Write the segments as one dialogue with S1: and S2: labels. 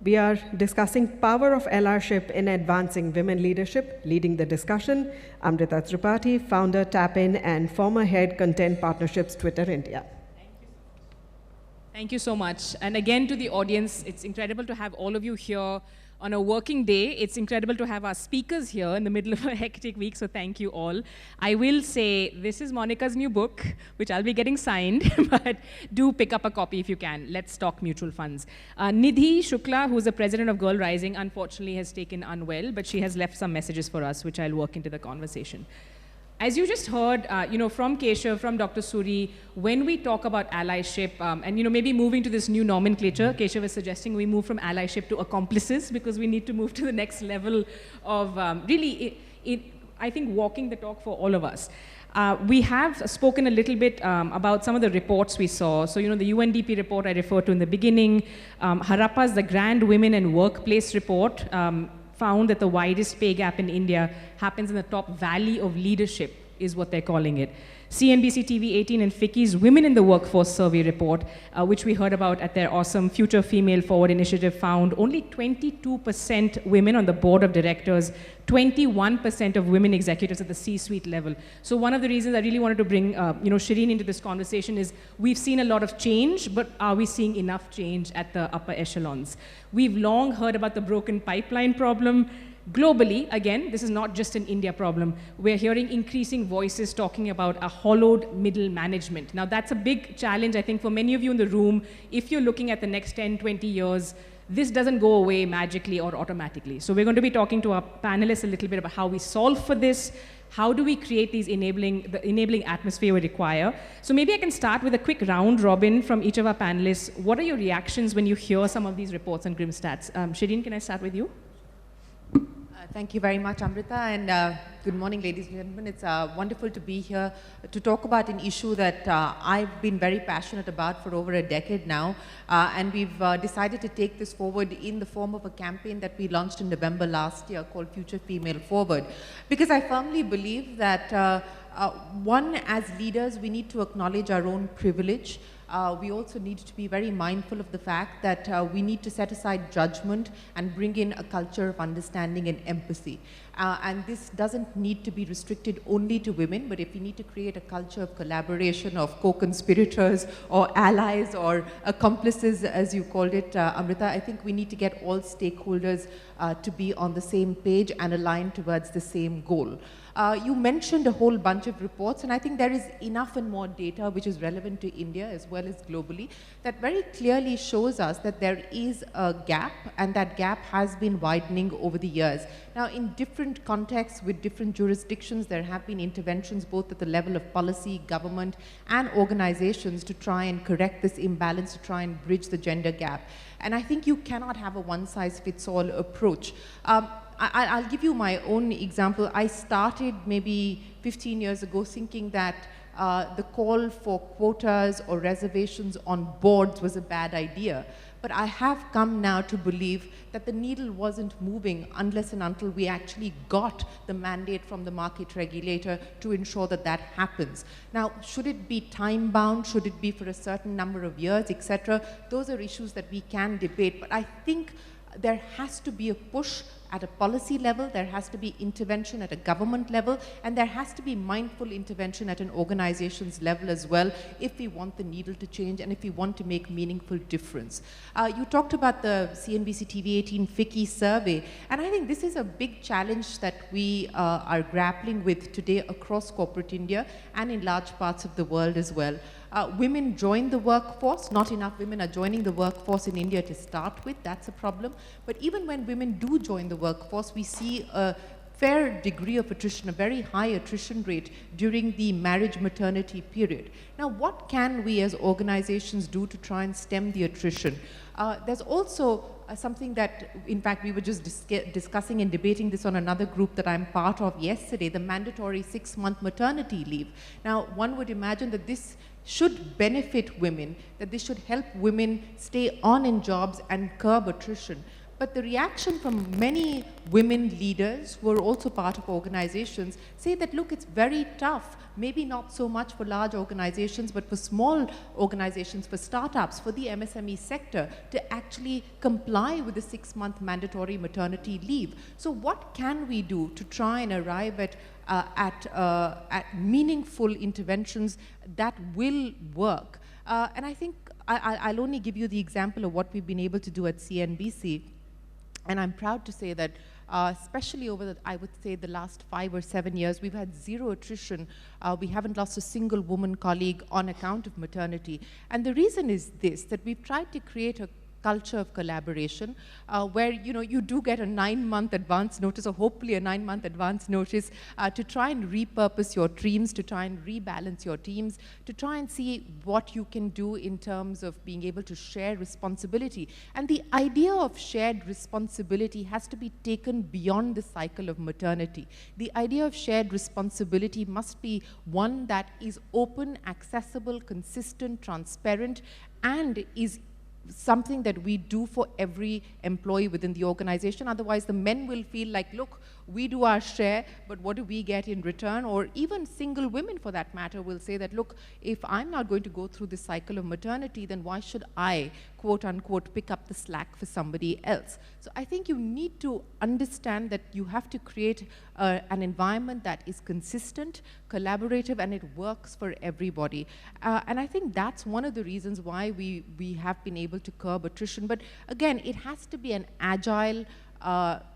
S1: We are discussing power of allyship in advancing women leadership. Leading the discussion, Amrita Tripathi, founder, Tap-In, and former head Content Partnerships, Twitter India.
S2: Thank you so much. And again, to the audience, it's incredible to have all of you here on a working day. It's incredible to have our speakers here in the middle of a hectic week, so thank you all. I will say, this is Monika's new book, which I'll be getting signed, but do pick up a copy if you can. Let's talk mutual funds. Nidhi Shukla, who's the president of Girl Rising, unfortunately has taken unwell, but she has left some messages for us, which I'll work into the conversation. As you just heard, from Keshav, from Dr. Suri, when we talk about allyship, and maybe moving to this new nomenclature, Keshav is suggesting we move from allyship to accomplices because we need to move to the next level of I think, walking the talk for all of us. We have spoken a little bit about some of the reports we saw. So, the UNDP report I referred to in the beginning, Harappa's The Grand Women and Workplace report, found that the widest pay gap in India happens in the top valley of leadership, is what they're calling it. CNBC TV 18 and FICCI's Women in the Workforce survey report, which we heard about at their awesome Future Female Forward initiative, found only 22% women on the board of directors, 21% of women executives at the C-suite level. So one of the reasons I really wanted to bring Shereen into this conversation is we've seen a lot of change, but are we seeing enough change at the upper echelons? We've long heard about the broken pipeline problem. Globally, again, this is not just an India problem. We're hearing increasing voices talking about a hollowed middle management. Now, that's a big challenge, I think, for many of you in the room. If you're looking at the next 10, 20 years, this doesn't go away magically or automatically. So we're going to be talking to our panelists a little bit about how we solve for this. How do we create the enabling atmosphere we require? So maybe I can start with a quick round robin from each of our panelists. What are your reactions when you hear some of these reports and grim stats? Shereen, can I start with you?
S3: Thank you very much, Amrita, and good morning, ladies and gentlemen. It's wonderful to be here to talk about an issue that I've been very passionate about for over a decade now, and we've decided to take this forward in the form of a campaign that we launched in November last year called Future Female Forward, because I firmly believe that one, as leaders, we need to acknowledge our own privilege. We also need to be very mindful of the fact that we need to set aside judgment and bring in a culture of understanding and empathy. And this doesn't need to be restricted only to women, but if we need to create a culture of collaboration, of co-conspirators or allies or accomplices, as you called it, Amrita, I think we need to get all stakeholders to be on the same page and aligned towards the same goal. You mentioned a whole bunch of reports, and I think there is enough and more data which is relevant to India as well as globally that very clearly shows us that there is a gap, and that gap has been widening over the years. Now, in different contexts with different jurisdictions, there have been interventions both at the level of policy, government, and organizations to try and correct this imbalance, to try and bridge the gender gap. And I think you cannot have a one-size-fits-all approach. I'll give you my own example. I started maybe 15 years ago thinking that the call for quotas or reservations on boards was a bad idea. But I have come now to believe that the needle wasn't moving unless and until we actually got the mandate from the market regulator to ensure that that happens. Now, should it be time-bound? Should it be for a certain number of years, etc.? Those are issues that we can debate. But I think there has to be a push at a policy level, there has to be intervention at a government level, and there has to be mindful intervention at an organization's level as well if we want the needle to change and if we want to make meaningful difference. You talked about the CNBC TV 18 FICCI survey, and I think this is a big challenge that we are grappling with today across corporate India and in large parts of the world as well. Women join the workforce. Not enough women are joining the workforce in India to start with. That's a problem. But even when women do join the workforce, we see a fair degree of attrition, a very high attrition rate during the marriage-maternity period. Now, what can we as organizations do to try and stem the attrition? There's also something that, in fact, we were just discussing and debating this on another group that I'm part of yesterday, the mandatory 6-month maternity leave. Now, one would imagine that this should benefit women, that this should help women stay on in jobs and curb attrition. But the reaction from many women leaders who are also part of organizations say that, look, it's very tough. Maybe not so much for large organizations, but for small organizations, for startups, for the MSME sector, to actually comply with the 6-month mandatory maternity leave. So what can we do to try and arrive at meaningful interventions that will work? And I think I'll only give you the example of what we've been able to do at CNBC. And I'm proud to say that especially over I would say the last 5 or 7 years, we've had zero attrition. We haven't lost a single woman colleague on account of maternity. And the reason is this, that we've tried to create a culture of collaboration where you do get a 9-month advance notice, or hopefully a 9-month advance notice to try and repurpose your teams, to try and rebalance your teams, to try and see what you can do in terms of being able to share responsibility. And the idea of shared responsibility has to be taken beyond the cycle of maternity. The idea of shared responsibility must be one that is open, accessible, consistent, transparent, and is something that we do for every employee within the organization. Otherwise, the men will feel like, look, we do our share, but what do we get in return? Or even single women, for that matter, will say that, look, if I'm not going to go through this cycle of maternity, then why should I, quote unquote, pick up the slack for somebody else? So I think you need to understand that you have to create an environment that is consistent, collaborative, and it works for everybody. And I think that's one of the reasons why we have been able to curb attrition. But again, it has to be an agile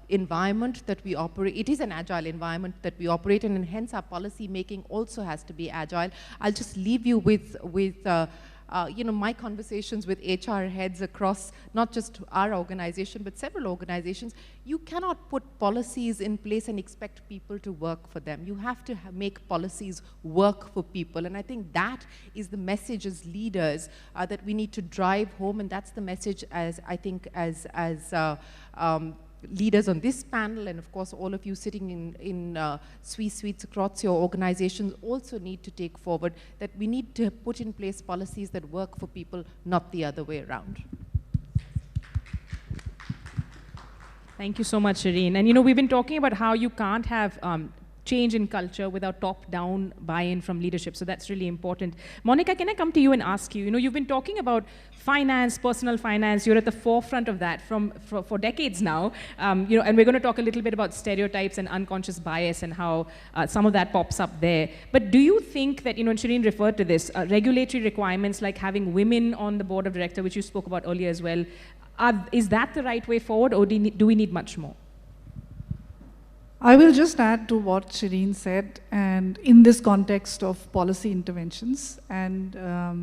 S3: environment that we operate. It is an agile environment that we operate in, and hence our policy making also has to be agile. I'll just leave you with my conversations with HR heads across not just our organization, but several organizations. You cannot put policies in place and expect people to work for them. You have to make policies work for people. And I think that is the message as leaders that we need to drive home. And that's the message as leaders on this panel, and of course all of you sitting in suites across your organizations also need to take forward, that we need to put in place policies that work for people, not the other way around.
S2: Thank you so much, Shereen. And we've been talking about how you can't have change in culture without top-down buy-in from leadership. So that's really important. Monika, can I come to you and ask you, you've been talking about finance, personal finance. You're at the forefront of that for decades now. And we're going to talk a little bit about stereotypes and unconscious bias and how some of that pops up there. But do you think that, and Shereen referred to this, regulatory requirements like having women on the board of directors, which you spoke about earlier as well, is that the right way forward, or do we need much more?
S4: I will just add to what Shereen said, and in this context of policy interventions, and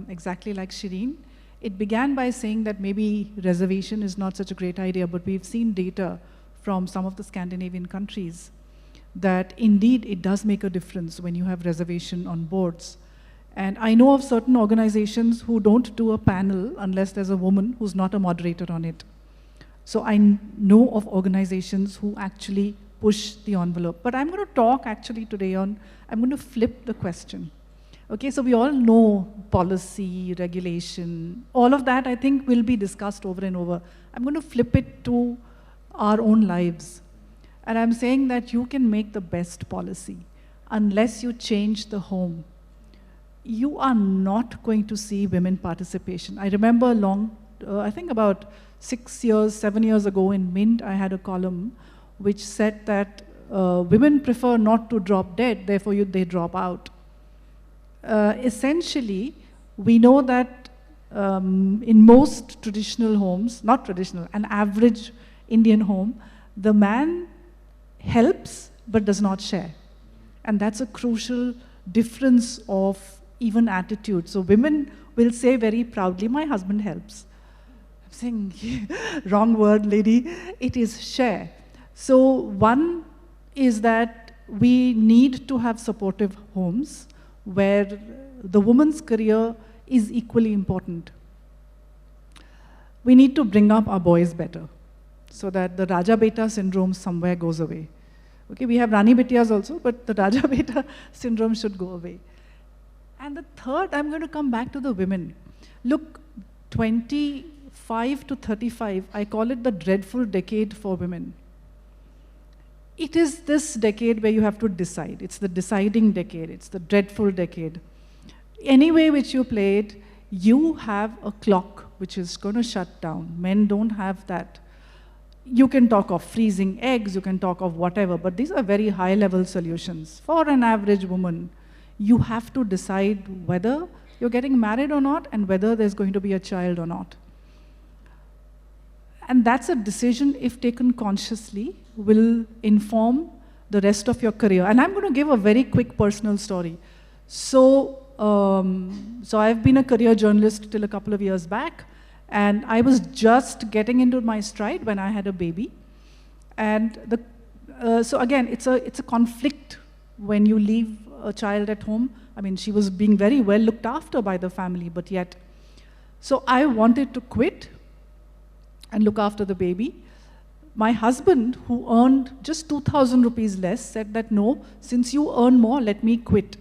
S4: exactly like Shereen, it began by saying that maybe reservation is not such a great idea, but we've seen data from some of the Scandinavian countries that indeed it does make a difference when you have reservation on boards. And I know of certain organizations who don't do a panel unless there's a woman who's not a moderator on it. So I know of organizations who actually push the envelope. But I'm going to talk actually today I'm going to flip the question. Okay, so we all know policy, regulation, all of that I think will be discussed over and over. I'm going to flip it to our own lives. And I'm saying that you can make the best policy unless you change the home. You are not going to see women participation. I remember I think about 6 years, 7 years ago in Mint, I had a column which said that women prefer not to drop dead, therefore they drop out. Essentially, we know that in most traditional homes, not traditional, an average Indian home, the man helps but does not share. And that's a crucial difference of even attitude. So women will say very proudly, my husband helps. I'm saying, wrong word, lady, it is share. So one is that we need to have supportive homes where the woman's career is equally important. We need to bring up our boys better so that the Raja Beta syndrome somewhere goes away. Okay, we have Rani Betiyas also, but the Raja Beta syndrome should go away. And the third, I'm going to come back to the women. Look, 25 25 to 35, I call it the dreadful decade for women. It is this decade where you have to decide. It's the deciding decade. It's the dreadful decade. Any way which you play it, you have a clock which is going to shut down. Men don't have that. You can talk of freezing eggs, you can talk of whatever, but these are very high-level solutions. For an average woman, you have to decide whether you're getting married or not and whether there's going to be a child or not. And that's a decision, if taken consciously, will inform the rest of your career. And I'm going to give a very quick personal story. So I've been a career journalist till a couple of years back, and I was just getting into my stride when I had a baby. And so again, it's a conflict when you leave a child at home. I mean, she was being very well looked after by the family, but yet. So I wanted to quit and look after the baby. My husband, who earned just 2,000 rupees less, said that, no, since you earn more, let me quit.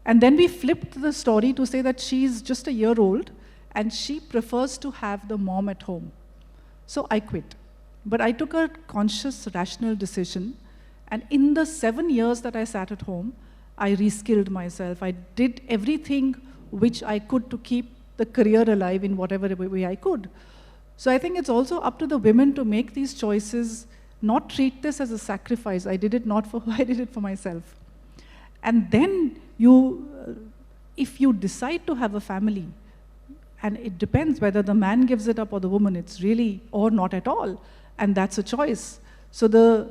S4: And then we flipped the story to say that she's just a year old and she prefers to have the mom at home. So I quit. But I took a conscious, rational decision. And in the 7 years that I sat at home, I reskilled myself. I did everything which I could to keep the career alive in whatever way I could. So I think it's also up to the women to make these choices, not treat this as a sacrifice. I did it not for her, I did it for myself. And then if you decide to have a family, and it depends whether the man gives it up or the woman, it's really, or not at all. And that's a choice. So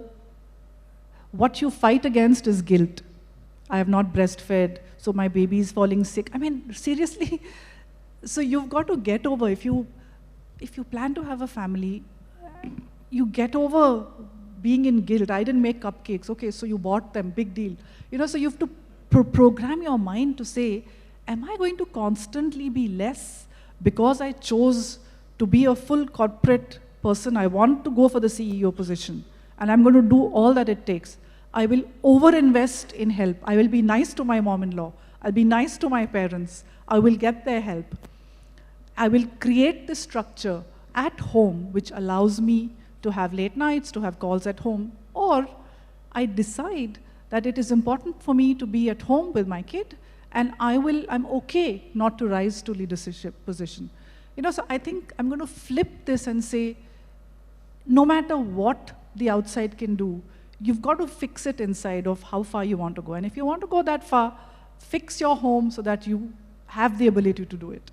S4: what you fight against is guilt. I have not breastfed, so my baby is falling sick. I mean, seriously. So you've got to get over, if you plan to have a family, you get over being in guilt. I didn't make cupcakes. Okay, so you bought them, big deal. So you have to program your mind to say, am I going to constantly be less because I chose to be a full corporate person? I want to go for the CEO position, and I'm going to do all that it takes. I will over-invest in help. I will be nice to my mom-in-law. I'll be nice to my parents. I will get their help. I will create this structure at home which allows me to have late nights, to have calls at home, or I decide that it is important for me to be at home with my kid, and I'm okay not to rise to leadership position. So I think I'm going to flip this and say, no matter what the outside can do, you've got to fix it inside of how far you want to go. And if you want to go that far, fix your home so that you have the ability to do it.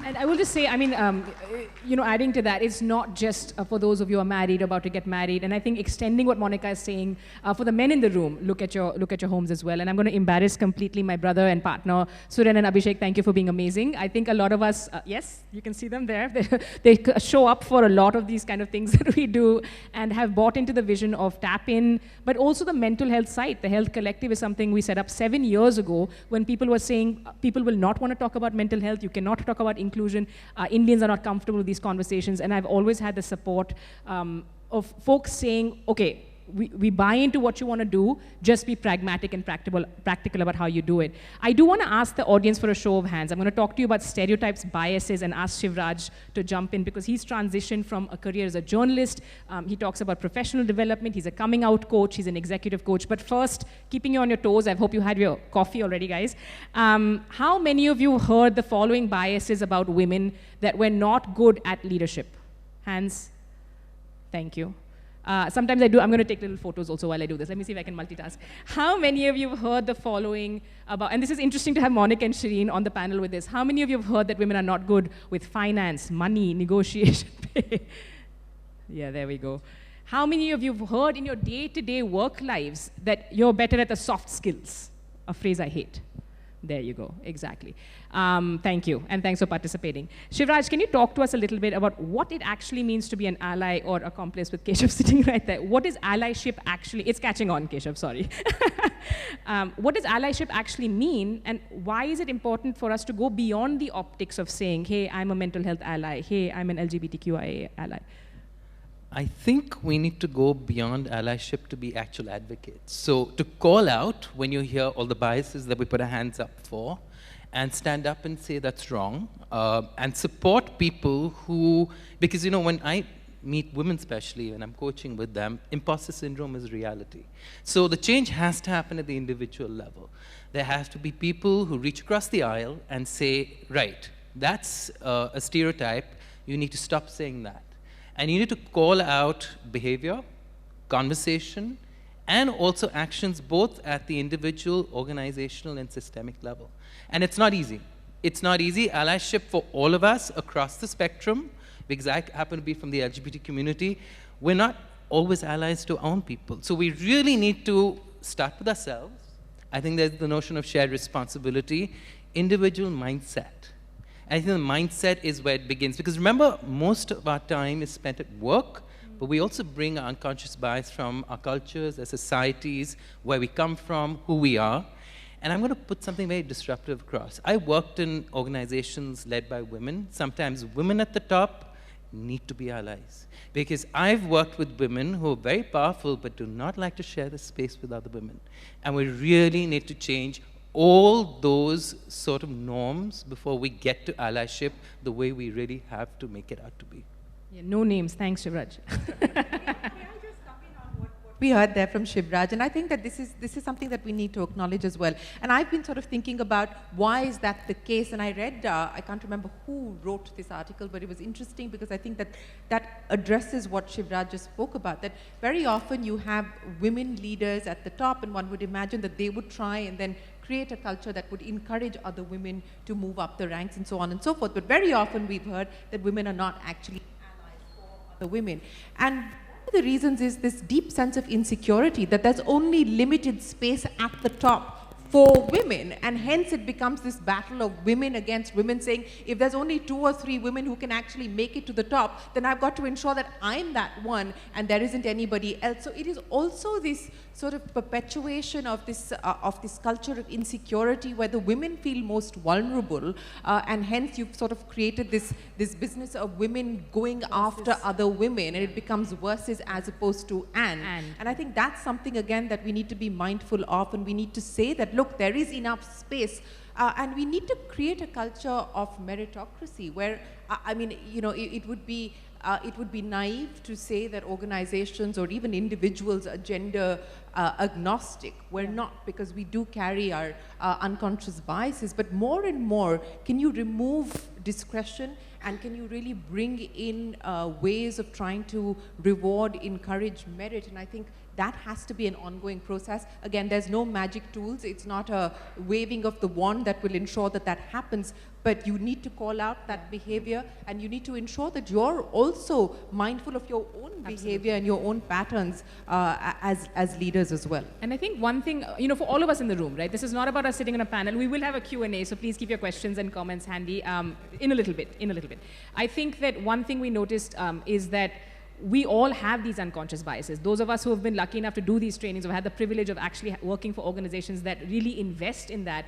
S2: And I will just say, I mean, adding to that, it's not just for those of you who are married, about to get married. And I think extending what Monika is saying, for the men in the room, look at your homes as well. And I'm going to embarrass completely my brother and partner, Suren and Abhishek. Thank you for being amazing. I think a lot of us, yes, you can see them there. They show up for a lot of these kind of things that we do and have bought into the vision of tap in, but also the mental health site. The Health Collective is something we set up 7 years ago when people were saying people will not want to talk about mental health. You cannot talk about inclusion. Indians are not comfortable with these conversations, and I've always had the support of folks saying, okay, we buy into what you want to do, just be pragmatic and practical about how you do it. I do want to ask the audience for a show of hands. I'm going to talk to you about stereotypes, biases, and ask Shivraj to jump in because he's transitioned from a career as a journalist. He talks about professional development. He's a coming out coach. He's an executive coach. But first, keeping you on your toes, I hope you had your coffee already, guys. How many of you heard the following biases about women that were not good at leadership? Hands. Thank you. Sometimes I do, I'm going to take little photos also while I do this. Let me see if I can multitask. How many of you have heard the following about, and this is interesting to have Monika and Shereen on the panel with this. How many of you have heard that women are not good with finance, money, negotiation, pay? Yeah, there we go. How many of you have heard in your day-to-day work lives that you're better at the soft skills? A phrase I hate. There you go, exactly. Thank you, and thanks for participating. Shivraj, can you talk to us a little bit about what it actually means to be an ally or accomplice with Keshav sitting right there? What is allyship actually? It's catching on, Keshav, sorry. What does allyship actually mean, and why is it important for us to go beyond the optics of saying, hey, I'm a mental health ally, hey, I'm an LGBTQIA ally?
S5: I think we need to go beyond allyship to be actual advocates. So to call out when you hear all the biases that we put our hands up for, and stand up and say that's wrong, and support people who, because you know, when I meet women especially, when I'm coaching with them, imposter syndrome is reality. So the change has to happen at the individual level. There has to be people who reach across the aisle and say, right, that's a stereotype, you need to stop saying that. And you need to call out behavior, conversation, and also actions both at the individual, organizational, and systemic level. And it's not easy. It's not easy. Allyship for all of us across the spectrum, because I happen to be from the LGBT community, we're not always allies to our own people. So we really need to start with ourselves. I think there's the notion of shared responsibility, individual mindset. And I think the mindset is where it begins. Because remember, most of our time is spent at work, but we also bring our unconscious bias from our cultures, our societies, where we come from, who we are. And I'm going to put something very disruptive across. I worked in organizations led by women. Sometimes women at the top need to be allies. Because I've worked with women who are very powerful, but do not like to share the space with other women. And we really need to change all those sort of norms before we get to allyship the way we really have to make it out to be.
S2: Yeah, no names. Thanks, Shivraj.
S3: We heard there from Shivraj, and I think that this is something that we need to acknowledge as well. And I've been sort of thinking about why is that the case, and I read, I can't remember who wrote this article, but it was interesting because I think that that addresses what Shivraj just spoke about, that very often you have women leaders at the top, and one would imagine that they would try and then create a culture that would encourage other women to move up the ranks and so on and so forth. But very often we've heard that women are not actually allies for other women. And one of the reasons is this deep sense of insecurity, that there's only limited space at the top for women, and hence it becomes this battle of women against women, saying if there's only 2 or 3 women who can actually make it to the top, then I've got to ensure that I'm that one and there isn't anybody else. So it is also this sort of perpetuation of this culture of insecurity where the women feel most vulnerable, and hence you've sort of created this business of women going after other women, and it becomes versus as opposed to and. And I think that's something again that we need to be mindful of, and we need to say that look, there is enough space, and we need to create a culture of meritocracy where, I mean, you know, it would be naive to say that organizations or even individuals are gender agnostic. We're not, because we do carry our unconscious biases, but more and more, can you remove discretion, and can you really bring in ways of trying to reward, encourage merit? And I think that has to be an ongoing process. Again, there's no magic tools. It's not a waving of the wand that will ensure that that happens, but you need to call out that behavior, and you need to ensure that you're also mindful of your own behavior and your own patterns as leaders as well.
S2: And I think one thing, you know, for all of us in the room, right, this is not about us sitting on a panel. We will have a Q&A, so please keep your questions and comments handy in a little bit. I think that one thing we noticed is that we all have these unconscious biases. Those of us who have been lucky enough to do these trainings or had the privilege of actually working for organizations that really invest in that,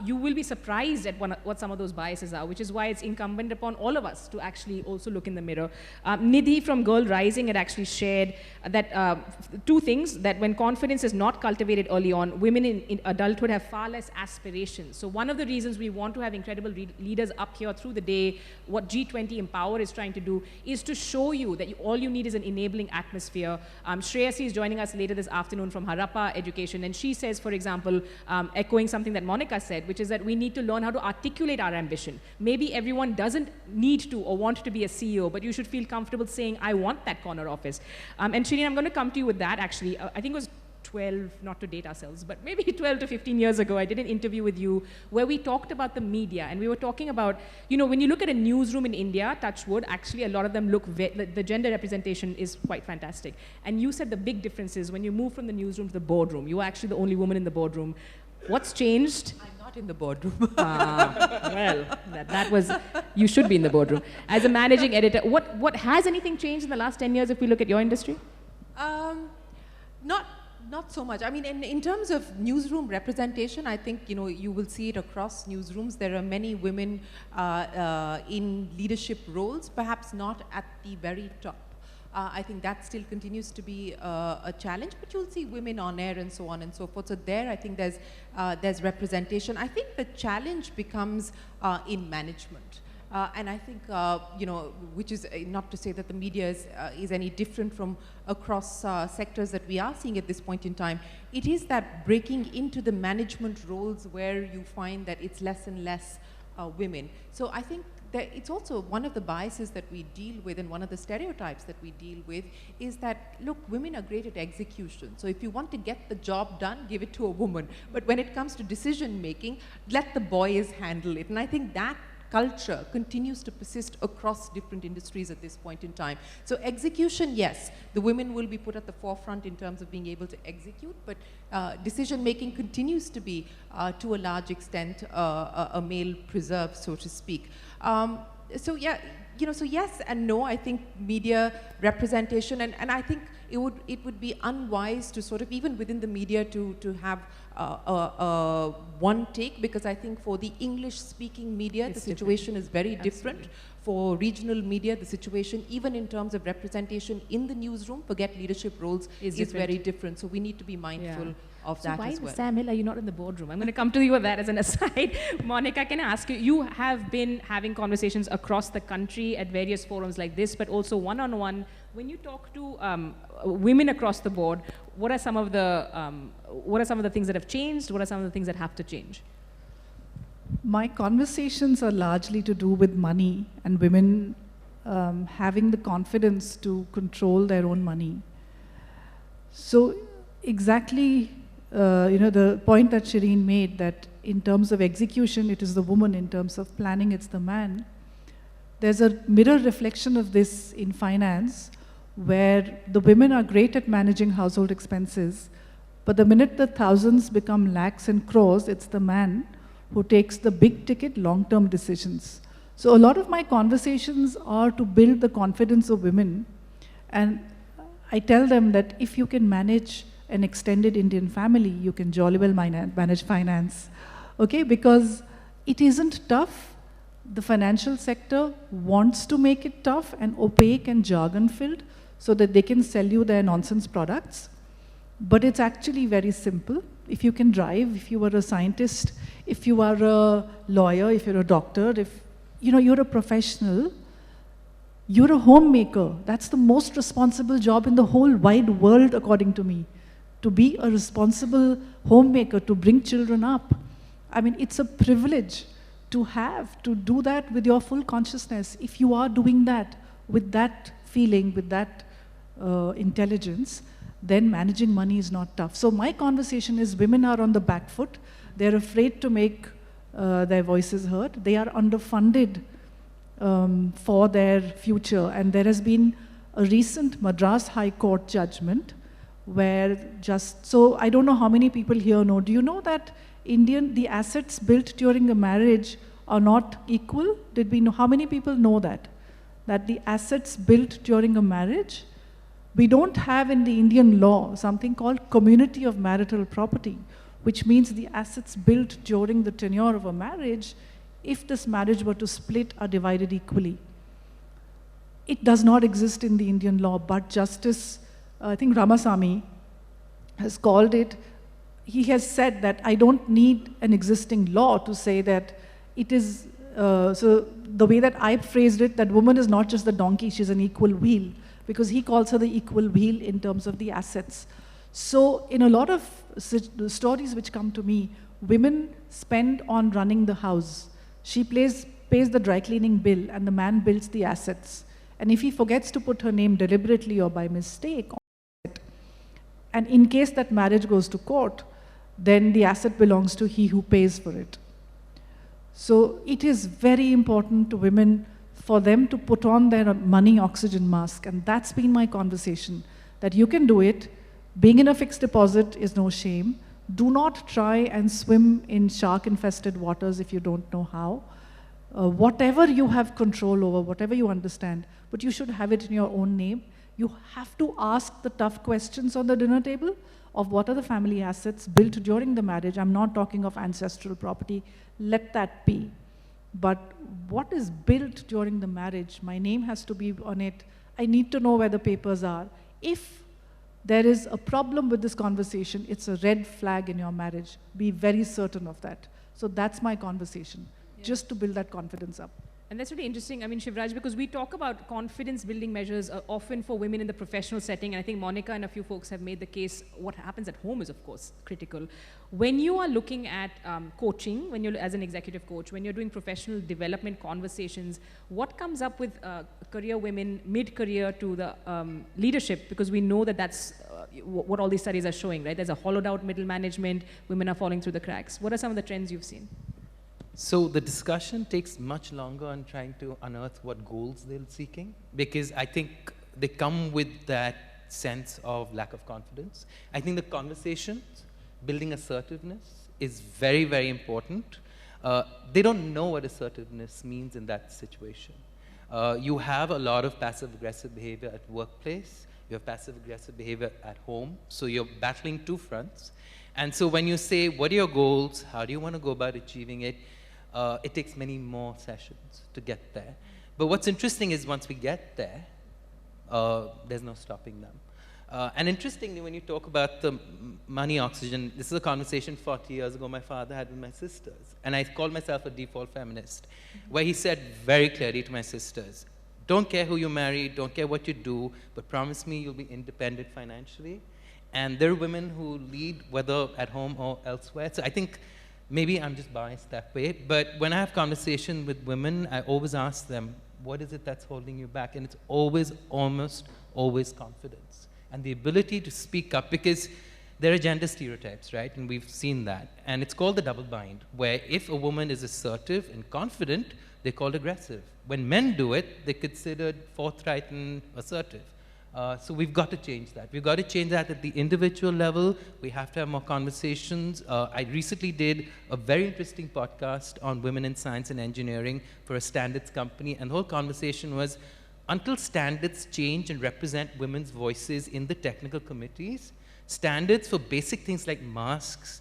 S2: you will be surprised at what some of those biases are, which is why it's incumbent upon all of us to actually also look in the mirror. Nidhi from Girl Rising had actually shared that 2 things, that when confidence is not cultivated early on, women in adulthood have far less aspirations. So one of the reasons we want to have incredible leaders up here through the day, what G20 Empower is trying to do, is to show you that all you need is an enabling atmosphere. Shreyasi is joining us later this afternoon from Harappa Education, and she says, for example, echoing something that Monika said, which is that we need to learn how to articulate our ambition. Maybe everyone doesn't need to or want to be a CEO, but you should feel comfortable saying, I want that corner office. And Shereen, I'm going to come to you with that actually. I think it was 12, not to date ourselves, but maybe 12 to 15 years ago, I did an interview with you where we talked about the media, and we were talking about, you know, when you look at a newsroom in India, touch wood, actually a lot of them look, the gender representation is quite fantastic. And you said the big difference is when you move from the newsroom to the boardroom, you were actually the only woman in the boardroom. What's changed?
S3: I'm not in the boardroom.
S2: Well, that was, you should be in the boardroom. As a managing editor, what has anything changed in the last 10 years if we look at your industry?
S3: Not so much. I mean, in terms of newsroom representation, I think, you know, you will see it across newsrooms. There are many women in leadership roles, perhaps not at the very top. I think that still continues to be a challenge, but you'll see women on air and so on and so forth. So there, I think there's representation. I think the challenge becomes in management. And I think, you know, which is not to say that the media is any different from across sectors that we are seeing at this point in time. It is that breaking into the management roles where you find that it's less and less women. So I think that it's also one of the biases that we deal with, and one of the stereotypes that we deal with is that, look, women are great at execution. So if you want to get the job done, give it to a woman. But when it comes to decision making, let the boys handle it. And I think that culture continues to persist across different industries at this point in time. So execution, yes, the women will be put at the forefront in terms of being able to execute, but decision making continues to be, to a large extent, a male preserve, so to speak. So yeah, you know, so yes and no. I think media representation, and I think it would be unwise to sort of, even within the media, to have one take, because I think for the English-speaking media, the situation is very different. For regional media, the situation, even in terms of representation in the newsroom, forget leadership roles, is very different. So we need to be mindful of that as well.
S2: So why, Sam Hill, are you not in the boardroom? I'm going to come to you with that as an aside. Monica, can I ask you, you have been having conversations across the country at various forums like this, but also one-on-one. When you talk to women across the board, what are some of the things that have changed? What are some of the things that have to change?
S4: My conversations are largely to do with money and women having the confidence to control their own money. So exactly, you know, the point that Shereen made, that in terms of execution, it is the woman; in terms of planning, it's the man. There's a mirror reflection of this in finance, where the women are great at managing household expenses, but the minute the thousands become lakhs and crores, it's the man who takes the big ticket long-term decisions. So a lot of my conversations are to build the confidence of women, and I tell them that if you can manage an extended Indian family, you can jolly well manage finance, okay? Because it isn't tough. The financial sector wants to make it tough and opaque and jargon-filled so that they can sell you their nonsense products. But it's actually very simple. If you can drive, if you are a scientist, if you are a lawyer, if you're a doctor, if you know you're a professional, you're a homemaker. That's the most responsible job in the whole wide world, according to me. To be a responsible homemaker, to bring children up. I mean, it's a privilege to have, to do that with your full consciousness. If you are doing that with that feeling, with that intelligence, then managing money is not tough. So my conversation is, women are on the back foot. They're afraid to make their voices heard. They are underfunded for their future. And there has been a recent Madras High Court judgment where so I don't know how many people here know. Do you know that the assets built during a marriage are not equal? Did we know? How many people know that? That the assets built during a marriage, we don't have in the Indian law something called community of marital property, which means the assets built during the tenure of a marriage, if this marriage were to split, are divided equally. It does not exist in the Indian law, but Justice, I think Ramasamy, has called it, he has said that I don't need an existing law to say that it is, so the way that I phrased it, that woman is not just the donkey, she's an equal wheel, because he calls her the equal wheel in terms of the assets. So in a lot of stories which come to me, women spend on running the house. She pays the dry cleaning bill, and the man builds the assets. And if he forgets to put her name deliberately or by mistake on it, and in case that marriage goes to court, then the asset belongs to he who pays for it. So it is very important to women for them to put on their money oxygen mask, and that's been my conversation, that you can do it. Being in a fixed deposit is no shame. Do not try and swim in shark-infested waters if you don't know how. Whatever you have control over, whatever you understand, but you should have it in your own name. You have to ask the tough questions on the dinner table of what are the family assets built during the marriage. I'm not talking of ancestral property. Let that be. But what is built during the marriage? My name has to be on it. I need to know where the papers are. If there is a problem with this conversation, it's a red flag in your marriage. Be very certain of that. So that's my conversation, just to build that confidence up.
S2: And that's really interesting, I mean, Shivraj, because we talk about confidence-building measures often for women in the professional setting, and I think Monika and a few folks have made the case what happens at home is, of course, critical. When you are looking at coaching, when you're as an executive coach, when you're doing professional development conversations, what comes up with career women, mid-career to the leadership? Because we know that that's what all these studies are showing, right? There's a hollowed-out middle management, women are falling through the cracks. What are some of the trends you've seen?
S5: So the discussion takes much longer on trying to unearth what goals they're seeking, because I think they come with that sense of lack of confidence. I think the conversations, building assertiveness is very, very important. They don't know what assertiveness means in that situation. You have a lot of passive-aggressive behavior at workplace. You have passive-aggressive behavior at home. So you're battling two fronts. And so when you say, what are your goals? How do you want to go about achieving it? It takes many more sessions to get there. But what's interesting is once we get there, there's no stopping them. And interestingly, when you talk about the money oxygen, this is a conversation 40 years ago my father had with my sisters. And I called myself a default feminist, where he said very clearly to my sisters, don't care who you marry, don't care what you do, but promise me you'll be independent financially. And there are women who lead, whether at home or elsewhere. So I think maybe I'm just biased that way, but when I have conversation with women, I always ask them, what is it that's holding you back? And it's always, almost always confidence. And the ability to speak up, because there are gender stereotypes, right? And we've seen that. And it's called the double bind, where if a woman is assertive and confident, they're called aggressive. When men do it, they're considered forthright and assertive. So we've got to change that. We've got to change that at the individual level. We have to have more conversations. I recently did a very interesting podcast on women in science and engineering for a standards company, and the whole conversation was, until standards change and represent women's voices in the technical committees, standards for basic things like masks,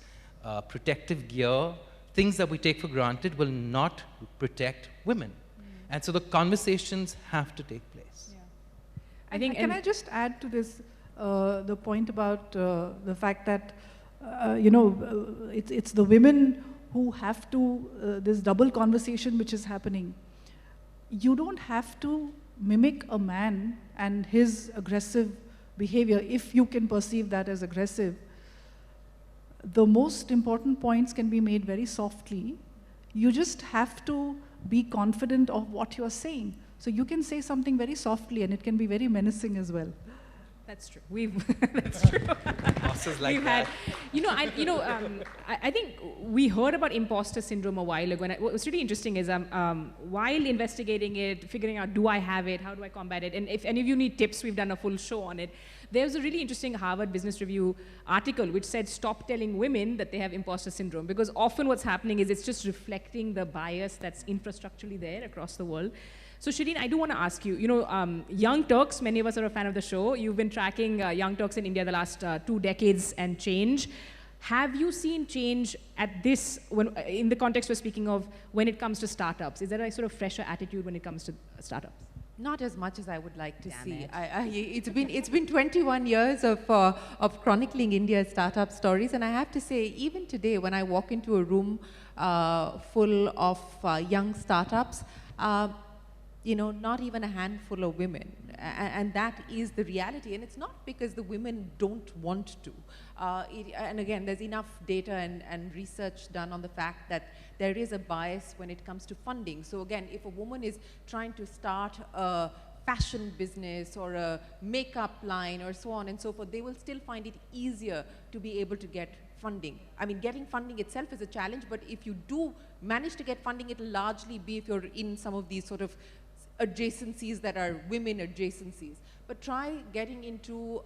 S5: protective gear, things that we take for granted will not protect women. And so the conversations have to take place.
S4: I think, can I just add to this, the point about the fact that, it's the women who have to, this double conversation which is happening. You don't have to mimic a man and his aggressive behavior if you can perceive that as aggressive. The most important points can be made very softly. You just have to be confident of what you're saying. So you can say something very softly, and it can be very menacing as well.
S2: That's true. That's true.
S5: Bosses like
S2: We've
S5: that.
S2: had, I think we heard about imposter syndrome a while ago, and what's really interesting is while investigating it, figuring out, do I have it, how do I combat it, and if any of you need tips, we've done a full show on it. There's a really interesting Harvard Business Review article which said, stop telling women that they have imposter syndrome, because often what's happening is it's just reflecting the bias that's infrastructurally there across the world. So Shereen, I do want to ask you, Young Turks, many of us are a fan of the show. You've been tracking Young Turks in India the last 2 decades and change. Have you seen change at this, in the context we're speaking of, when it comes to startups? Is there a sort of fresher attitude when it comes to startups?
S3: Not as much as I would like to see. It's been 21 years of chronicling India's startup stories, and I have to say, even today, when I walk into a room full of young startups, not even a handful of women. And that is the reality. And it's not because the women don't want to. And again, there's enough data and research done on the fact that there is a bias when it comes to funding. So again, if a woman is trying to start a fashion business or a makeup line or so on and so forth, they will still find it easier to be able to get funding. I mean, getting funding itself is a challenge, but if you do manage to get funding, it'll largely be if you're in some of these sort of adjacencies that are women adjacencies. But try getting into,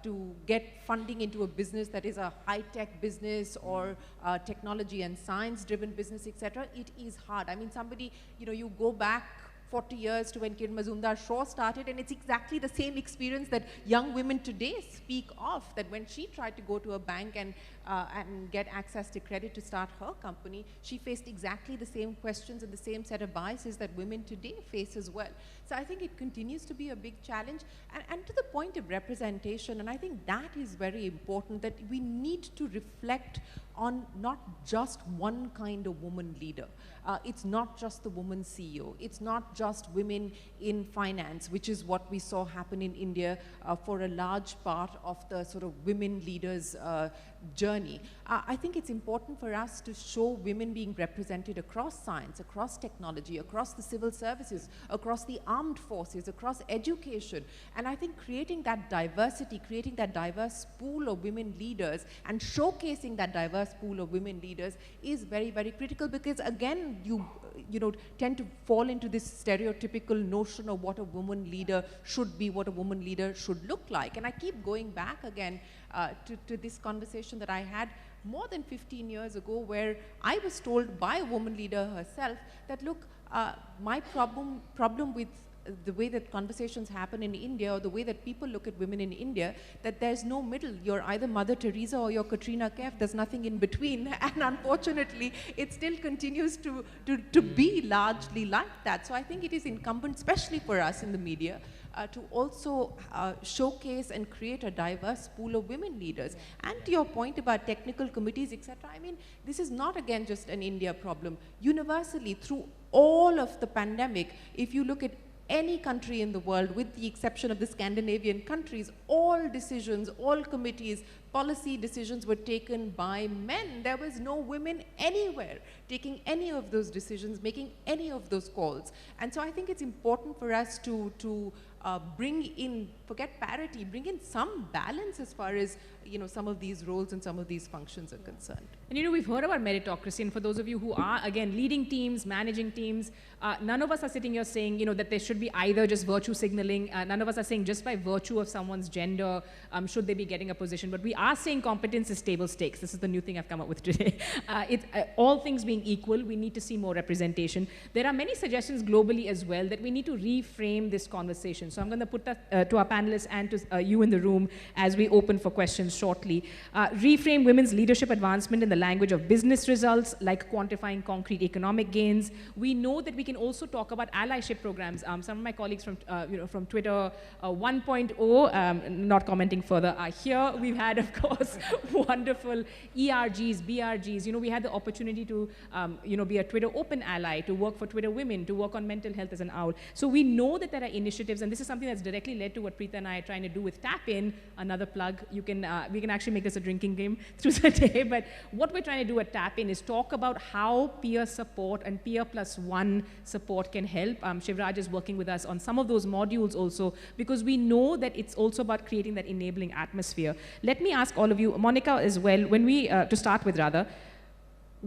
S3: to get funding into a business that is a high-tech business or technology and science-driven business, etc. It is hard. I mean, somebody, you go back 40 years to when Kiran Mazumdar-Shaw started, and it's exactly the same experience that young women today speak of, that when she tried to go to a bank and get access to credit to start her company, she faced exactly the same questions and the same set of biases that women today face as well. So I think it continues to be a big challenge, and to the point of representation, and I think that is very important, that we need to reflect on not just one kind of woman leader. It's not just the woman CEO. It's not just women in finance, which is what we saw happen in India for a large part of the sort of women leaders journey. I think it's important for us to show women being represented across science, across technology, across the civil services, across the armed forces, across education. And I think creating that diversity, creating that diverse pool of women leaders and showcasing that diverse pool of women leaders is very, very critical, because again, you tend to fall into this stereotypical notion of what a woman leader should be, what a woman leader should look like. And I keep going back again to this conversation that I had more than 15 years ago, where I was told by a woman leader herself that, look, my problem with the way that conversations happen in India, or the way that people look at women in India, that there's no middle. You're either Mother Teresa or you're Katrina Kaif. There's nothing in between. And unfortunately, it still continues to be largely like that. So I think it is incumbent, especially for us in the media, to also showcase and create a diverse pool of women leaders. And to your point about technical committees, etc., I mean, this is not, again, just an India problem. Universally, through all of the pandemic, if you look at any country in the world, with the exception of the Scandinavian countries, all decisions, all committees, policy decisions were taken by men. There was no women anywhere taking any of those decisions, making any of those calls. And so I think it's important for us to bring in, forget parity, bring in some balance as far as some of these roles and some of these functions are concerned.
S2: And we've heard about meritocracy, and for those of you who are, again, leading teams, managing teams, none of us are sitting here saying, that there should be either just virtue signaling. None of us are saying just by virtue of someone's gender, should they be getting a position. But we are saying competence is table stakes. This is the new thing I've come up with today. All things being equal, we need to see more representation. There are many suggestions globally as well that we need to reframe this conversation. So I'm going to put that to our panelists and to you in the room as we open for questions shortly. Reframe women's leadership advancement in the language of business results, like quantifying concrete economic gains. We know that we can also talk about allyship programs. Some of my colleagues from Twitter 1.0, not commenting further, are here. We've had, of course, wonderful ERGs, BRGs. We had the opportunity to be a Twitter open ally, to work for Twitter Women, to work on mental health as an owl. So we know that there are initiatives, and this is something that's directly led to what Preeta and I are trying to do with Tap In, another plug. We can actually make this a drinking game through the day, but what we're trying to do at Tap In is talk about how peer support and peer plus one support can help. Shivraj is working with us on some of those modules also, because we know that it's also about creating that enabling atmosphere. Let me ask all of you, Monika as well, when we, to start with rather,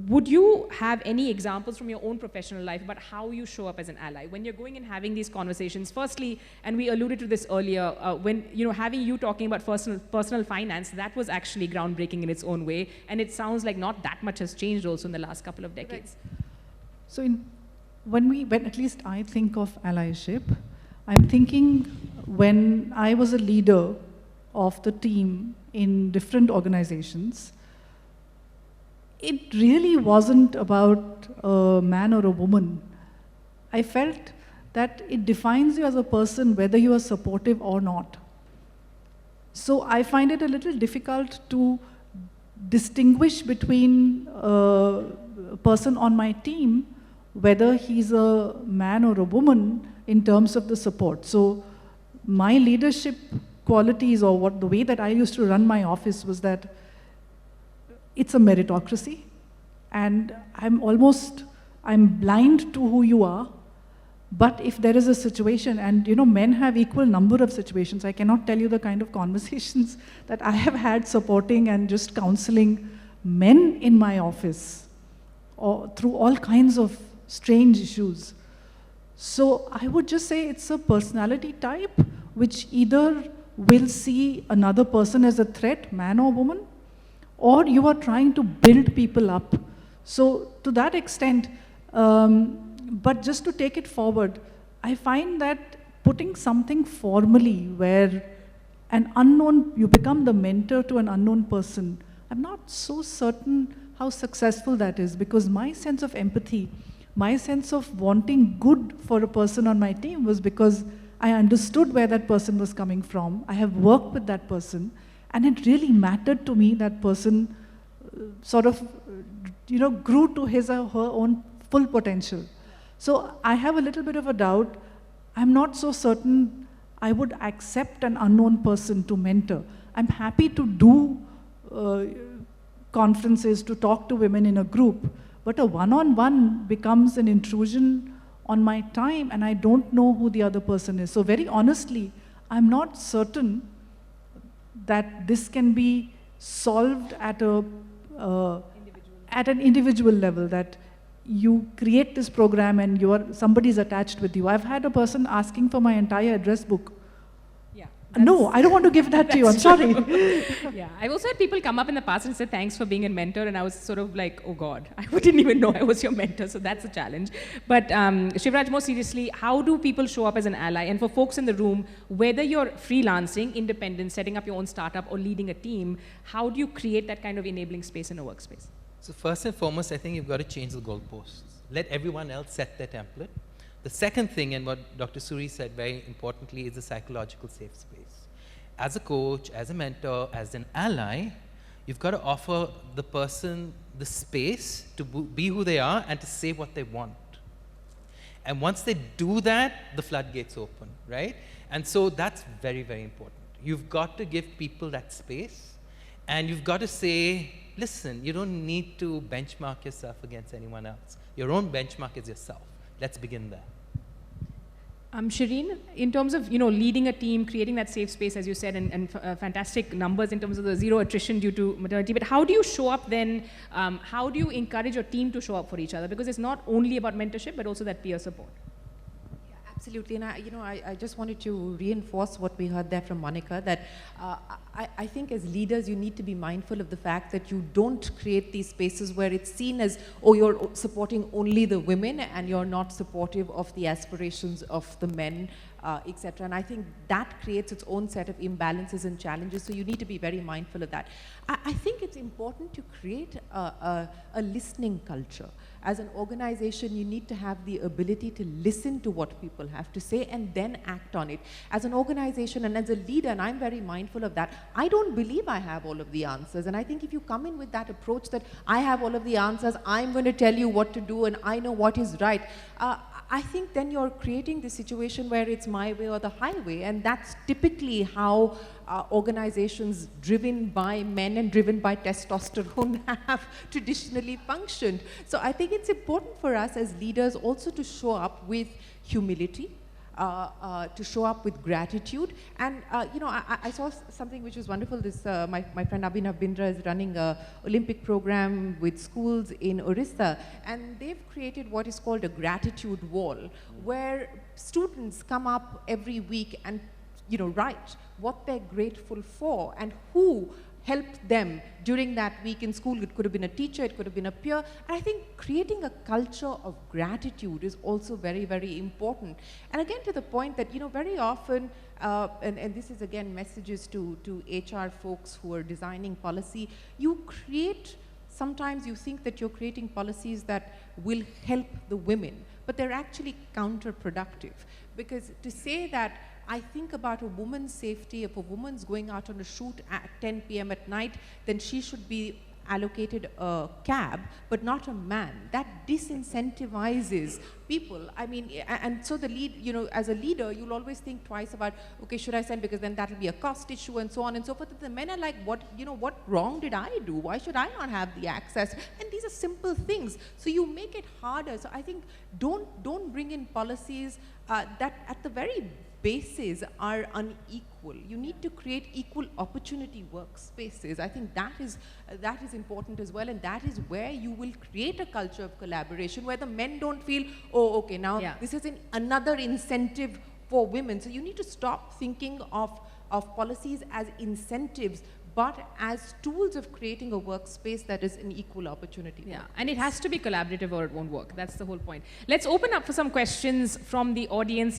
S2: would you have any examples from your own professional life about how you show up as an ally? When you're going and having these conversations, firstly, and we alluded to this earlier, when having you talking about personal finance, that was actually groundbreaking in its own way, and it sounds like not that much has changed also in the last couple of decades.
S4: So when at least I think of allyship, I'm thinking when I was a leader of the team in different organizations, it really wasn't about a man or a woman. I felt that it defines you as a person whether you are supportive or not. So I find it a little difficult to distinguish between a person on my team, whether he's a man or a woman, in terms of the support. So my leadership qualities, or the way that I used to run my office, was that it's a meritocracy, and I'm blind to who you are, but if there is a situation, and men have equal number of situations. I cannot tell you the kind of conversations that I have had supporting and just counseling men in my office, or through all kinds of strange issues. So I would just say it's a personality type which either will see another person as a threat, man or woman, or you are trying to build people up. So to that extent, but just to take it forward, I find that putting something formally where an unknown, you become the mentor to an unknown person, I'm not so certain how successful that is, because my sense of empathy, my sense of wanting good for a person on my team was because I understood where that person was coming from. I have worked with that person, and it really mattered to me that person sort of, grew to his or her own full potential. So I have a little bit of a doubt. I'm not so certain I would accept an unknown person to mentor. I'm happy to do conferences, to talk to women in a group, but a one-on-one becomes an intrusion on my time, and I don't know who the other person is. So very honestly, I'm not certain that this can be solved at an individual level, that you create this program and somebody's attached with you. I've had a person asking for my entire address book.
S2: Yeah.
S4: No, I don't want to give that to you, I'm sorry.
S2: Yeah, I've also had people come up in the past and say, thanks for being a mentor, and I was sort of like, oh God, I didn't even know I was your mentor, so that's a challenge. But Shivraj, more seriously, how do people show up as an ally? And for folks in the room, whether you're freelancing, independent, setting up your own startup, or leading a team, how do you create that kind of enabling space in a workspace?
S5: So first and foremost, I think you've got to change the goalposts. Let everyone else set their template. The second thing, and what Dr. Suri said very importantly, is the psychological safe space. As a coach, as a mentor, as an ally, you've got to offer the person the space to be who they are and to say what they want. And once they do that, the floodgates open, right? And so that's very, very important. You've got to give people that space, and you've got to say, listen, you don't need to benchmark yourself against anyone else. Your own benchmark is yourself. Let's begin there.
S2: Shereen, in terms of leading a team, creating that safe space, as you said, and fantastic numbers in terms of the zero attrition due to maternity, but how do you show up then? How do you encourage your team to show up for each other? Because it's not only about mentorship, but also that peer support.
S3: Absolutely, and I just wanted to reinforce what we heard there from Monika, that I think as leaders you need to be mindful of the fact that you don't create these spaces where it's seen as, oh, you're supporting only the women and you're not supportive of the aspirations of the men, etc. And I think that creates its own set of imbalances and challenges, so you need to be very mindful of that. I think it's important to create a listening culture. As an organization, you need to have the ability to listen to what people have to say and then act on it. As an organization and as a leader, and I'm very mindful of that, I don't believe I have all of the answers. And I think if you come in with that approach that I have all of the answers, I'm going to tell you what to do and I know what is right, I think then you're creating the situation where it's my way or the highway, and that's typically how organizations driven by men and driven by testosterone have traditionally functioned. So I think it's important for us as leaders also to show up with humility, to show up with gratitude. And I saw something which was wonderful. This my friend Abhinav Bindra is running an Olympic program with schools in Orissa, and they've created what is called a gratitude wall, where students come up every week and write what they're grateful for and who helped them during that week in school. It could have been a teacher, it could have been a peer. And I think creating a culture of gratitude is also very, very important. And again, to the point that, very often, and this is again messages to HR folks who are designing policy, sometimes you think that you're creating policies that will help the women, but they're actually counterproductive. Because to say that I think about a woman's safety, if a woman's going out on a shoot at 10 p.m. at night, then she should be allocated a cab, but not a man. That disincentivizes people. I mean, and so the lead, as a leader, you'll always think twice about, okay, should I send, because then that'll be a cost issue and so on and so forth. The men are like, what wrong did I do? Why should I not have the access? And these are simple things. So you make it harder. So I think don't bring in policies that at the very bases are unequal. You need to create equal opportunity workspaces. I think that is important as well, and that is where you will create a culture of collaboration where the men don't feel, oh, okay, now this is another incentive for women. So you need to stop thinking of policies as incentives, but as tools of creating a workspace that is an equal opportunity.
S2: Yeah, and it has to be collaborative or it won't work. That's the whole point. Let's open up for some questions from the audience.